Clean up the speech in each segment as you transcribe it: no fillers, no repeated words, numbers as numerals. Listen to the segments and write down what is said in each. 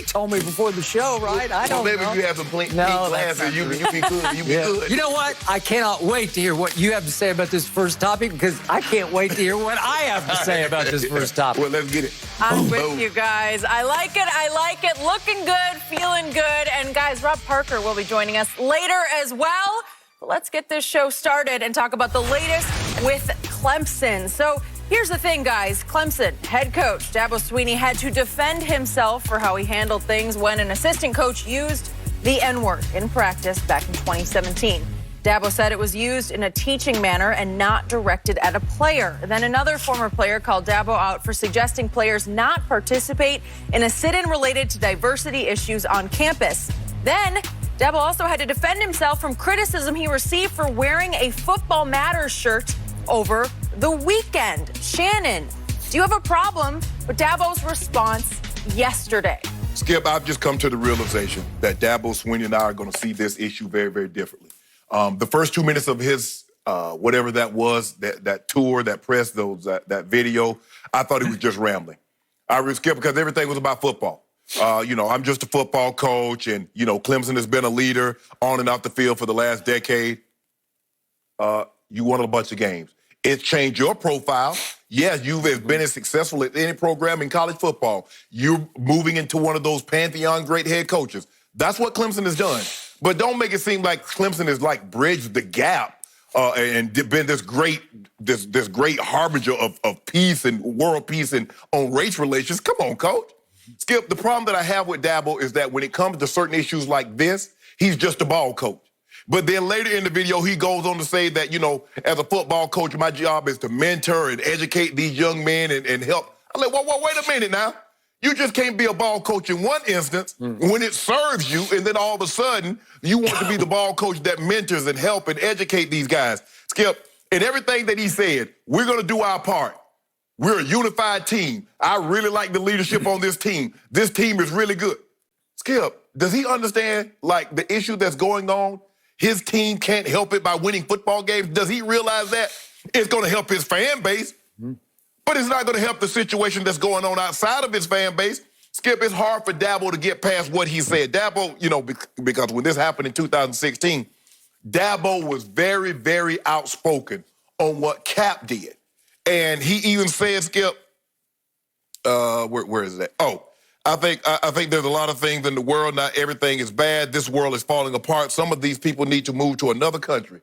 told me before the show, right? I don't maybe know. if you have some pink No, glasses, you be good. You be good. You know what? I cannot wait to hear what you have to say about this first topic because I can't wait to hear what I have to say about this first topic. Well, let's get it. I'm with you guys. I like it. I like it. Looking good, feeling good. And guys, Rob Parker will be joining us later as well. But let's get this show started and talk about the latest with Clemson. So here's the thing, guys. Clemson head coach Dabo Swinney had to defend himself for how he handled things when an assistant coach used the N-word in practice back in 2017. Dabo said it was used in a teaching manner and not directed at a player. Then another former player called Dabo out for suggesting players not participate in a sit-in related to diversity issues on campus. Then Dabo also had to defend himself from criticism he received for wearing a Football Matters shirt over the weekend. Shannon, do you have a problem with Dabo's response yesterday? Skip, I've just come to the realization that Dabo Swinney and I are going to see this issue very, very differently. The first 2 minutes of his, whatever that was, that tour, that press, that video, I thought he was just rambling. I was scared because everything was about football. I'm just a football coach, and, Clemson has been a leader on and off the field for the last decade. You won a bunch of games. It's changed your profile. Yeah, you've been as successful at any program in college football. You're moving into one of those pantheon great head coaches. That's what Clemson has done. But don't make it seem like Clemson has bridged the gap and been this great harbinger of peace and world peace and on race relations. Come on, coach. Skip, the problem that I have with Dabo is that when it comes to certain issues like this, he's just a ball coach. But then later in the video, he goes on to say that, as a football coach, my job is to mentor and educate these young men and help. I'm like, whoa, wait a minute now. You just can't be a ball coach in one instance when it serves you, and then all of a sudden, you want to be the ball coach that mentors and help and educate these guys. Skip, in everything that he said, we're going to do our part. We're a unified team. I really like the leadership on this team. This team is really good. Skip, does he understand, the issue that's going on? His team can't help it by winning football games. Does he realize that? It's going to help his fan base, but it's not going to help the situation that's going on outside of his fan base. Skip, it's hard for Dabo to get past what he said. Dabo, because when this happened in 2016, Dabo was very, very outspoken on what Cap did. And he even said, Skip, where is that? Oh, I think there's a lot of things in the world. Not everything is bad. This world is falling apart. Some of these people need to move to another country.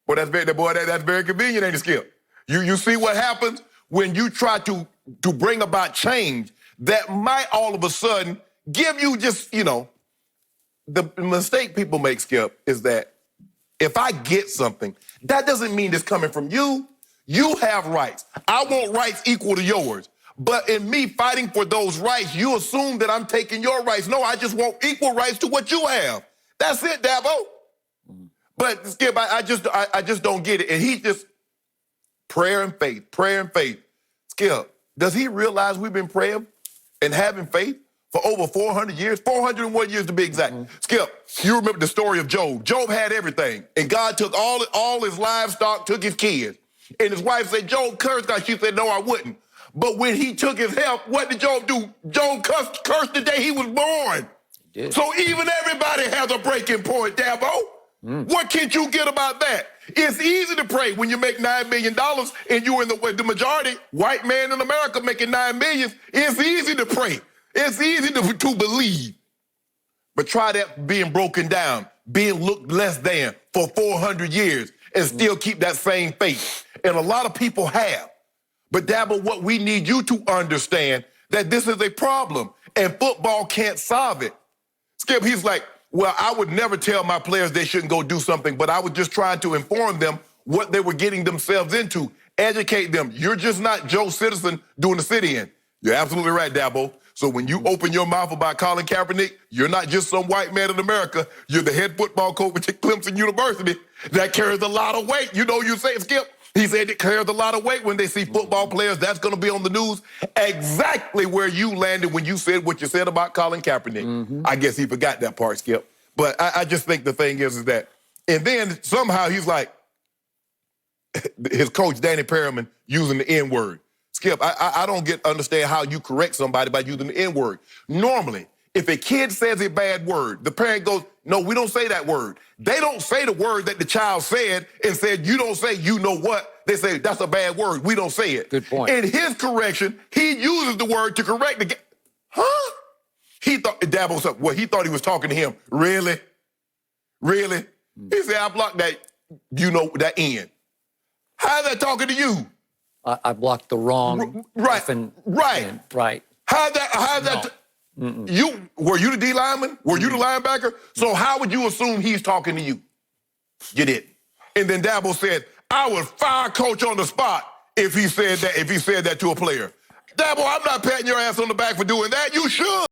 Boy, that's very convenient, ain't it, Skip? You see what happens when you try to bring about change that might all of a sudden give you just, the mistake people make, Skip, is that if I get something, that doesn't mean it's coming from you. You have rights. I want rights equal to yours. But in me fighting for those rights, you assume that I'm taking your rights. No, I just want equal rights to what you have. That's it, Dabo. But Skip, I just don't get it. And he just prayer and faith. Skip, does he realize we've been praying and having faith for over 400 years? 401 years to be exact. Skip, you remember the story of Job. Job had everything, and God took all his livestock, took his kids. And his wife said, Job cursed God. She said, no, I wouldn't. But when he took his health, what did Job do? Job cursed the day he was born. He did. So even everybody has a breaking point, Dabo. What can't you get about that? It's easy to pray when you make $9 million and you're in the majority, white man in America making $9 million. It's easy to pray. It's easy to believe. But try that being broken down, being looked less than for 400 years and still keep that same faith. And a lot of people have. But Dabo, what we need you to understand that this is a problem and football can't solve it. Skip, he's like, well, I would never tell my players they shouldn't go do something, but I was just trying to inform them what they were getting themselves into, educate them. You're just not Joe Citizen doing the sit-in. You're absolutely right, Dabo. So when you open your mouth about Colin Kaepernick, you're not just some white man in America. You're the head football coach at Clemson University. That carries a lot of weight. You say, Skip, he said it carries a lot of weight when they see football players. That's going to be on the news. Exactly where you landed when you said what you said about Colin Kaepernick. I guess he forgot that part, Skip. But I just think the thing is that, and then somehow he's like, his coach, Danny Perriman, using the N-word. Skip, I don't understand how you correct somebody by using the N-word. Normally, If a kid says a bad word, the parent goes, no, we don't say that word. They don't say the word that the child said and said, you don't say you know what. They say, that's a bad word. We don't say it. Good point. In his correction, he uses the word to correct the huh? He thought, Dabo said, well, he thought he was talking to him. Really? Really? He said, I blocked that, you know, that N. How's that talking to you? I blocked the wrong. Right. Right. N. Right. How's that? Were you the D lineman? Were you the linebacker? So how would you assume he's talking to you? You didn't. And then Dabo said, I would fire coach on the spot if he said that to a player. Dabo, I'm not patting your ass on the back for doing that. You should.